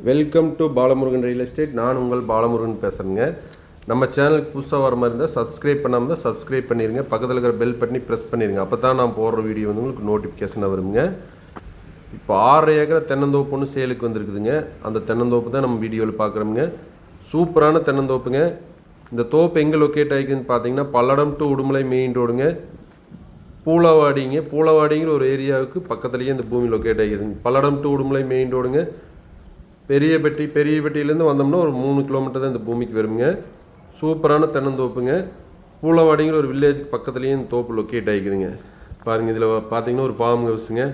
Welcome to Balamurugan real estate. நான் உங்கள் பாலமுருகன் பேசுகிறேங்க. நம்ம சேனலுக்கு புதுசாக வர மாதிரி இருந்தால் சப்ஸ்கிரைப் பண்ணாமல் தான் சப்ஸ்கிரைப் பண்ணிடுங்க. பக்கத்தில் இருக்கிற பெல் பட்டனி ப்ரெஸ் பண்ணிடுங்க. அப்போ தான் நான் போடுற வீடியோ வந்து உங்களுக்கு நோட்டிஃபிகேஷனாக வருங்க. இப்போ 6 ஏக்கர் தென்னந்தோப்பு ஒன்று சேலுக்கு வந்துருக்குதுங்க. அந்த தென்னந்தோப்பு தான் நம்ம வீடியோவில் பார்க்குறோமுங்க. சூப்பரான தென்னந்தோப்புங்க. இந்த தோப்பு எங்கே லொக்கேட் ஆகிக்குதுன்னு பார்த்தீங்கன்னா பல்லடம் டு உடுமலை மெயின் ரோடுங்க. பூலவாடிங்கிற ஒரு ஏரியாவுக்கு பக்கத்துலேயே இந்த பூமி லொக்கேட் ஆகிக்குதுங்க. பல்லடம் டு உடுமலை மெயின் ரோடுங்க. பெரியப்பட்டியிலேருந்து வந்தோம்னா ஒரு 3 கிலோமீட்டர் தான் இந்த பூமிக்கு வருங்க. சூப்பரான தென்னந்தோப்புங்க. பூலவாடிங்கிற ஒரு வில்லேஜுக்கு பக்கத்துலேயே இந்த தோப்பு லொக்கேட் ஆகிக்குதுங்க. பாருங்கள், இதில் பார்த்தீங்கன்னா ஒரு ஃபார்ம் ஹவுஸுங்க.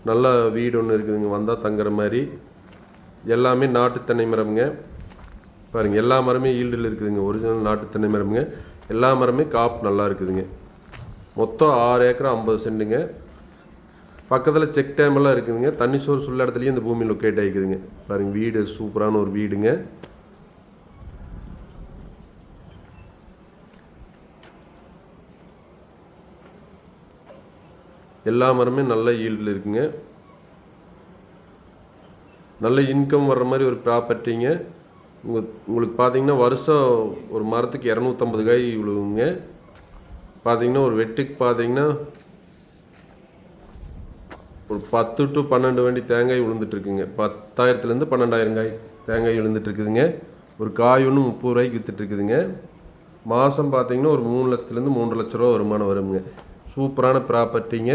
நல்ல வீடு ஒன்று இருக்குதுங்க, வந்தால் தங்குற மாதிரி. எல்லாமே நாட்டு தென்னை மரமுங்க. பாருங்கள், எல்லா மரமே ஈல்டில் இருக்குதுங்க. ஒரிஜினல் நாட்டு தென்னை மரமுங்க. எல்லா மரமே காப்பு நல்லா இருக்குதுங்க. மொத்தம் 6 ஏக்கர் 50 சென்ட்டுங்க. பக்கத்தில் செக் டேமெல்லாம் இருக்குதுங்க. தண்ணி சோர்ஸ் உள்ள இடத்துலையும் இந்த பூமி லொக்கேட் ஆகிக்குதுங்க. பாருங்கள், வீடு சூப்பரான ஒரு வீடுங்க. எல்லா மரமே நல்ல ஈல்டில் இருக்குங்க. நல்ல இன்கம் வர்ற மாதிரி ஒரு ப்ராப்பர்ட்டிங்க. உங்களுக்கு பார்த்தீங்கன்னா வருஷம் ஒரு மரத்துக்கு 250 காய் விழுவுங்க. பார்த்தீங்கன்னா ஒரு வெட்டுக்கு பார்த்தீங்கன்னா ஒரு 10 to 12 வண்டி தேங்காய் விழுந்துட்டுருக்குங்க. 10,000 12,000 காய் தேங்காய் விழுந்துட்டுருக்குதுங்க. ஒரு காய் ஒன்று 30 ரூபாய்க்கு விற்றுட்டுருக்குதுங்க. மாதம் பார்த்தீங்கன்னா ஒரு 3 லட்சத்துலேருந்து 3 லட்ச ரூபா வருமானம் வருங்க. சூப்பரான ப்ராப்பர்ட்டிங்க.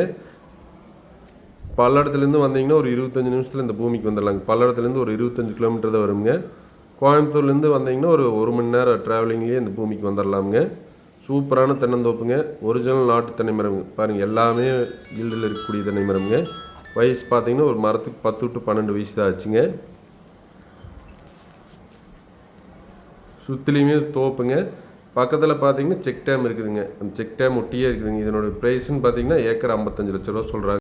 பல்லடத்துலேருந்து வந்தீங்கன்னா ஒரு 25 நிமிஷத்தில் இந்த பூமிக்கு வந்துடலாங்க. பல்லடத்துலேருந்து ஒரு 25 கிலோமீட்டர் தான் வருங்க. கோயம்புத்தூர்லேருந்து வந்தீங்கன்னா ஒரு மணி நேரம் ட்ராவலிங்லேயே இந்த பூமிக்கு வந்துடலாமுங்க. சூப்பரான தென்னந்தோப்புங்க. ஒரிஜினல் நாட்டு தென்னை மரங்க. பாருங்கள், எல்லாமே ஈல்டில் இருக்கக்கூடிய தென்னை மரங்க. வயசு பார்த்தீங்கன்னா ஒரு மரத்துக்கு 10 to 12 வயசு தான் ஆச்சுங்க. சுற்றிலையுமே தோப்புங்க. பக்கத்தில் பார்த்தீங்கன்னா செக் டேம் இருக்குதுங்க. அந்த செக் டேம் ஒட்டியே இருக்குதுங்க. இதனோட ப்ரைஸ்ன்னு பார்த்தீங்கன்னா ஏக்கர் 55 லட்ச ரூபா சொல்கிறாங்க.